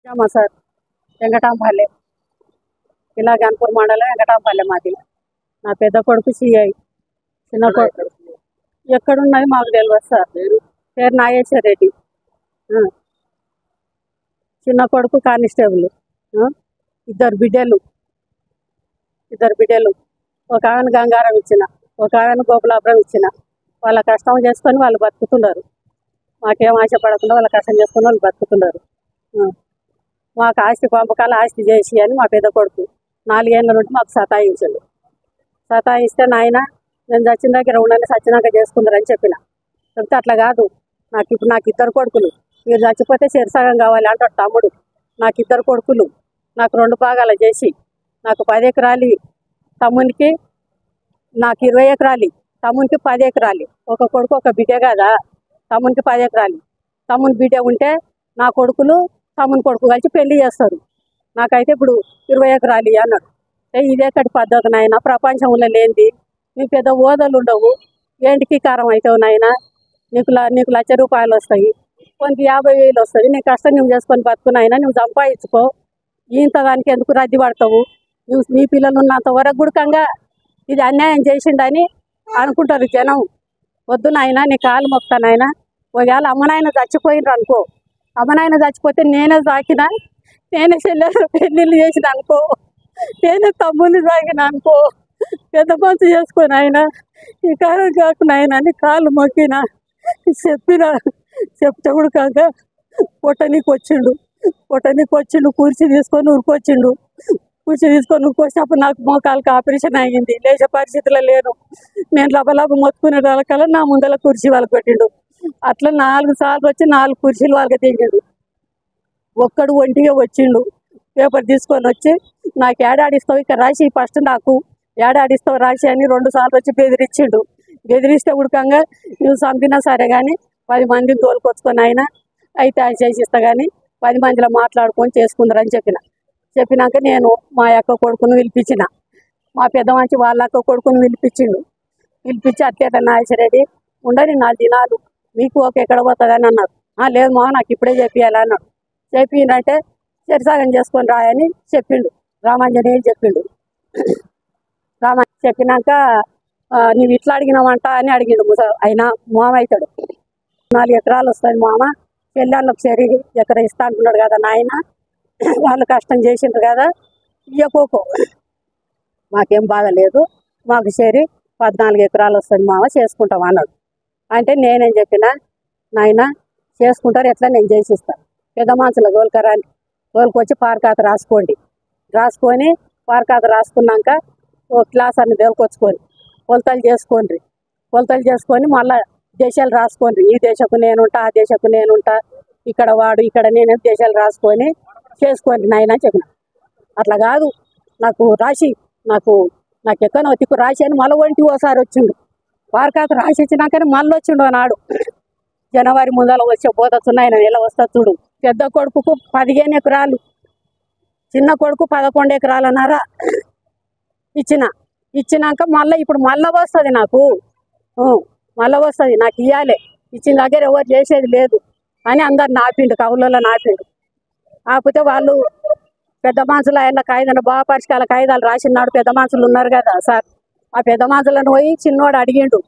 మా సార్ వెంకటాంపల్లె ఇలా గన్పూర్ మండలం వెంకటాంపల్లె మాది. నా పెద్ద కొడుకు సిఐ, చిన్న కొడుకు ఎక్కడున్నది మాకు తెలియదు సార్. పేరు నాగేశ్వర రెడ్డి. చిన్న కొడుకు కానిస్టేబుల్. ఇద్దరు బిడ్డలు ఒక ఆమెను గంగారం ఇచ్చిన, ఒక ఆమెను గోపులాపురం ఇచ్చిన. వాళ్ళ కష్టం చేసుకొని వాళ్ళు బతుకుతున్నారు. మాకేం ఆశపడకుండా వాళ్ళ కష్టం చేసుకొని వాళ్ళు బతుకుతున్నారు. మాకు ఆస్తి పంపకాలు ఆస్తి చేసి అని మా పెద్ద కొడుకు 4 ఏళ్ళ నుండి మాకు సతాయిస్తే నాయన నేను చచ్చిన దగ్గర ఉండాలి, చచ్చినాక చేసుకుందరని చెప్పిన. చెప్తే అట్లా కాదు, నాకు 2 కొడుకులు, మీరు చచ్చిపోతే సగం కావాలి అంటాడు తమ్ముడు. నాకు 2 కొడుకులు, నాకు 2 భాగాలు చేసి నాకు 10 ఎకరాలు, తమ్మునికి నాకు 20 ఎకరాలు, తమ్మునికి 10 ఎకరాలు. ఒక కొడుకు ఒక బిడ్డ కదా, తమ్మునికి 10 ఎకరాలు. తమ్ముని బిడ్డ ఉంటే నా కొడుకులు తమ్ముని కొడుకు కలిసి పెళ్లి చేస్తారు. నాకైతే ఇప్పుడు 20 ఎకరాలు అన్నాడు. ఇదేకటి పద్ధతి నాయన, ప్రపంచంలో లేనిది. నీ పెద్ద ఓదలు ఉండవు, ఏంటికి కారం అవుతావు నాయన. నీకు 1,00,000 రూపాయలు వస్తాయి, కొంత 50,000 వస్తుంది. నీ కష్టం నువ్వు చేసుకొని బతుకున్నాయినా, నువ్వు సంపాదించుకో. ఇంత దానికి ఎందుకు రద్దీ పడతావు? నీ పిల్లలు ఉన్నంత వరకు గుడకంగా ఇది అన్యాయం చేసిండని అనుకుంటారు జనం. వద్దు నాయన, నీ కాలు మొక్తానైనా. ఒకవేళ అమ్మనాయన చచ్చిపోయినరు అనుకో, అమ్మనాయన చచ్చిపోతే నేనే సాకినా, నేనే చెల్లెలు పెళ్ళిళ్ళు చేసిన అనుకో, నేనే తమ్ముని సాగిన అనుకో, పెద్ద మనసు చేసుకొని ఆయన ఈ కాలం కాకున్నాయన అని కాళ్ళు మొక్కిన. చెప్తే కూడా కాక పొట్టనీకి వచ్చిండు, కుర్చీ తీసుకొని ఉరికొచ్చిండు. ఉరికొచ్చినప్పుడు నాకు మోకాలకు ఆపరేషన్ అయ్యింది, లేచే పరిస్థితిలో లేను. నేను లబలబ మొత్తుకునే వాళ్ళకల్లా నా ముందర కుర్చీ వాళ్ళకి పెట్టిండు. అట్లా 4 సార్లు వచ్చి 4 కుర్చీలు వాళ్ళకి దిగాడు. ఒక్కడు ఒంటిగా వచ్చిండు, పేపర్ తీసుకొని వచ్చి నాకు ఏడాడిస్తావు ఇక్కడ రాసి, ఫస్ట్ నాకు ఏడాడిస్తావు రాసి అని 2 సార్లు వచ్చి బెదిరించిండు. బెదిరిస్తే ఉడకంగా నువ్వు చంపినా సరే కానీ 10 మందిని తోలుకొచ్చుకొని ఆయన అయితే అది చేసిస్తా కానీ 10 మందిలో మాట్లాడుకొని చేసుకుందరని చెప్పినాక నేను మా అక్క కొడుకును పిలిపించిన. మా పెద్ద మంచి వాళ్ళ అక్క కొడుకును పిలిపించి అట్లేట నాగేశ్వరరెడ్డి ఉండని 4 దినాలు మీకు ఎక్కడ పోతుందని అన్నారు. లేదు మా నాకు ఇప్పుడే చెప్పియాలి అన్నాడు. చెప్పిందంటే సరిసాగం చేసుకొని రాయని చెప్పిండు. రామాంజనేయులు చెప్పిండు. చెప్పినాక నువ్వు ఇట్లా అడిగినావంట అని అడిగిండు. అయినా మామ అవుతాడు. 4 ఎకరాలు వస్తుంది మామ, పెళ్ళాళ్ళకు సరి ఎక్కడ ఇస్తా అంటున్నాడు కదా నాయన, వాళ్ళు కష్టం చేసిండ్రు కదా, ఇయ్యకోకో మాకేం బాధ లేదు, మాకు సరి 14 ఎకరాలు వస్తుంది మామ, చేసుకుంటాం అన్నాడు. అంటే నేనేం చెప్పిన, నాయన చేసుకుంటారు ఎట్లా, నేను చేసిస్తాను. పెద్ద మనుషుల తోలుకొచ్చి పారకాత రాసుకొని పారకాత రాసుకున్నాక ఒక క్లాస్ అన్ని తోలుకొచ్చుకొని కొలతలు చేసుకొని మళ్ళీ దేశాలు రాసుకోండి. ఈ దేశకు నేనుంటా, ఆ దేశకు నేనుంటా, ఇక్కడ వాడు ఇక్కడ నేను దేశాలు రాసుకొని చేసుకోండి నాయన చెప్పిన. అట్లా కాదు, నాకు రాసి నాకు ఎక్కనో తిక్కు రాసి అని మళ్ళీ ఒంటి ఓసారి వచ్చిండు. పారకాత రాసి ఇచ్చినాకనే మళ్ళీ వచ్చిండు నాడు. జనవరి ముందర వచ్చే పోతున్నాయి, ఆయన ఎలా వస్తా చూడు. పెద్ద కొడుకుకు 15 ఎకరాలు, చిన్న కొడుకు 11 ఎకరాలన్నారా ఇచ్చినాక మళ్ళీ ఇప్పుడు మళ్ళీ వస్తుంది నాకు ఇవ్వాలి. ఇచ్చిన దగ్గర ఎవరు చేసేది లేదు అని అందరు నాపిండు, కవులలో నాపిండు. కాకపోతే వాళ్ళు పెద్ద మనుషులు ఆయన కాయిదాలు బాగా పరిష్కార కాయిదాలు రాసినాడు. పెద్ద మనుషులు ఉన్నారు కదా సార్, ఆ పెద్ద మనుషులను పోయి చిన్నోడు అడిగిండు,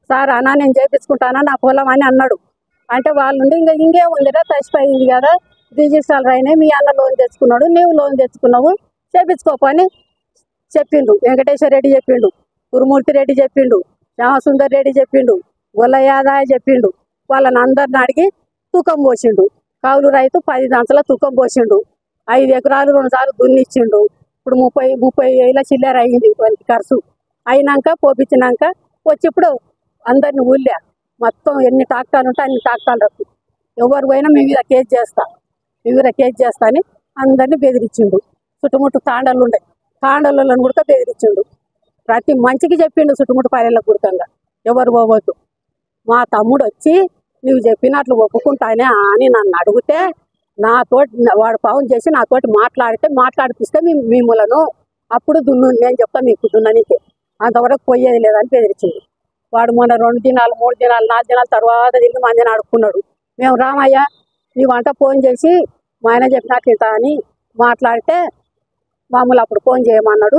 సార్ అన్నా నేను చేయించుకుంటానా నా పొలం అని అన్నాడు. అంటే వాళ్ళు ఇంకేముందిరా, తచ్చిపోయింది కదా, రిజిస్ట్రాలు అయినాయి, మీ అన్న లోన్ తెచ్చుకున్నాడు, నీవు లోన్ తెచ్చుకున్నావు, చేయించుకోపని చెప్పిండు. వెంకటేశ్వర రెడ్డి చెప్పిండు, గురుమూర్తి రెడ్డి చెప్పిండు, శ్యామసుందర్ రెడ్డి చెప్పిండు, గొల్ల యాదాయ చెప్పిండు. వాళ్ళని అందరిని అడిగి తూకం పోసిండు. కౌలు రైతు 10 దంతల తూకం పోసిండు. 5 ఎకరాలు 2 సార్లు దున్నిచ్చిండు. ఇప్పుడు 30,000 చిల్లర అయ్యింది వానికి ఖర్చు. అయినాక పోపించినాక వచ్చి ఇప్పుడు అందరిని ఊళ్ళే మొత్తం ఎన్ని టాక్టాలు ఉంటే అన్ని టాక్టాలు రద్దు, ఎవరు పోయినా మీ మీద కేసు చేస్తా అని అందరినీ బెదిరించిండు. చుట్టుముట్టు తాండలు ఉండే, తాండలను కూడా బెదిరించిండు. ప్రతి మంచికి చెప్పిండు చుట్టుముట్టు పల్లెలకు గుర్తంగా ఎవరు పోవద్దు. మా తమ్ముడు వచ్చి నువ్వు చెప్పినట్లు ఒప్పుకుంటానే అని నన్ను అడిగితే వాడు పావం చేసి నాతోటి మాట్లాడిపిస్తే మిమ్మలను అప్పుడు నేను చెప్తా మీకు దున్ననికి, అంతవరకు పోయేది లేదని బెదిరించిండు. వాడు మొన్న 2 దినాలు 3 దినాలు 4 దినాల తర్వాత తిరిగి మందిని అడుక్కున్నాడు. మేము రామయ్య నీ వంట ఫోన్ చేసి మా ఆయన చెప్పినట్లు ఇంత అని మాట్లాడితే మామూలు అప్పుడు ఫోన్ చేయమన్నాడు.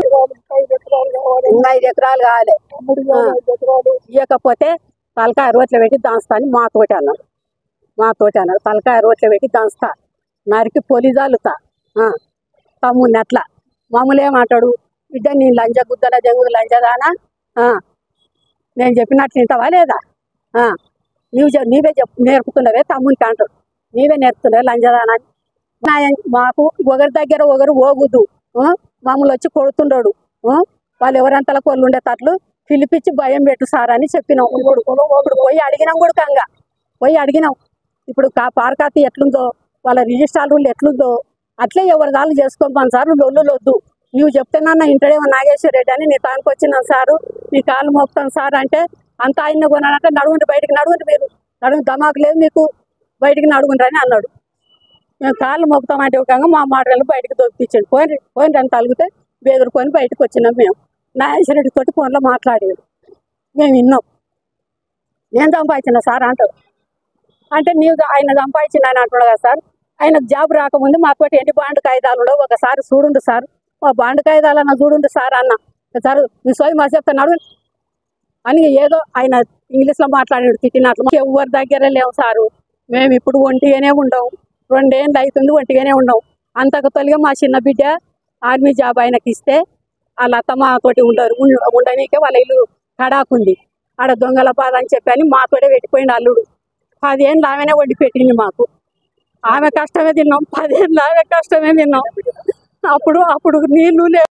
ఇంకా 5 ఎకరాలు కావాలి, ఇవ్వకపోతే తలకాయ రోట్లో పెట్టి దాంస్తా అని మాతోటి అన్నాడు. తలకాయ రోట్లో పెట్టి దాంస్తా, నరికి పొలి జల్లుతా తమ్ముడిని అట్లా. మామూలు ఏమంటాడు, బిడ్డ నేను లంజ గుద్దల జంగుడు లంజదానా, నేను చెప్పినట్లు వింటావా లేదా, నీవే నేర్పుతున్నావే తమ్మునికి అంటాడు. నీవే నేర్పుతున్నావే లంజదానా అని. మాకు ఒకరి దగ్గర ఒకరు పోగుద్దు, మామూలు వచ్చి కొడుతుండడు. వాళ్ళు ఎవరంతలా కొళ్ళు ఉండేటట్లు పిలిపించి భయం పెట్టు సార్ అని చెప్పినాం. ఇప్పుడు పోయి అడిగినాం కూడా, అడిగినాం. ఇప్పుడు పార్కాతి ఎట్లుందో, వాళ్ళ రిజిస్ట్రార్ రూల్ ఎట్లుందో అట్లే ఎవరి దాళ్ళు చేసుకోమని సార్. లొల్లులు వద్దు, నువ్వు చెప్తున్నాను ఇంటడేమో నాగేశ్వర రెడ్డి అని నీ తానికి వచ్చినాను సారు, నీ కాళ్ళు మోపుతాను సార్ అంటే అంత ఆయన కొనాలంటే నడుగుండి బయటికి నడుగుండి, మీరు నడుగు దమాకు లేదు మీకు, బయటికి నడుగుండ్రు అని అన్నాడు. మేము కాళ్ళు మోపుతామంటే ఒక మా మాటలు బయటకు దొరికించండి, పోయిన అని తలిగితే బెదురుకొని బయటకు వచ్చినాం. మేము నాగేశ్వర రెడ్డి తోటి ఫోన్లో మాట్లాడేది మేము విన్నాం. నేను సంపాదించిన సార్ అంటారు. అంటే నీవు ఆయన సంపాదించిన ఆయన అంటున్నాడు కదా సార్. ఆయనకు జాబ్ రాకముందు మాతోటి ఎన్ని బాండ్ కాయిదాలు ఒకసారి చూడుండు సార్, మా బాండ్ కాయిదాలన్నా చూడుండు సార్ అన్న. సార్ మీ సోయి మా చెప్తున్నాడు అని ఏదో ఆయన ఇంగ్లీష్లో మాట్లాడాడు తిట్టినట్లు. ఎవరి దగ్గర లేవు సారు, మేము ఇప్పుడు ఒంటిగానే ఉండవు, 2 ఏళ్ళు అవుతుంది ఒంటిగానే ఉండవు. అంతకు తొలిగా మా చిన్న బిడ్డ ఆర్మీ జాబ్ ఆయనకి ఇస్తే వాళ్ళ అత్తమ్మతోటి ఉండనీకే వాళ్ళ ఇల్లు కడాకుంది, ఆడ దొంగల బాధ అని చెప్పని మాతోటే పెట్టిపోయింది అల్లుడు. 10 ఏళ్ళు ఆమెనే వండి పెట్టింది మాకు. ఆమె కష్టమే తిన్నాం, 10 ఏళ్ళు ఆమె కష్టమే తిన్నాం. అప్పుడు నీళ్ళు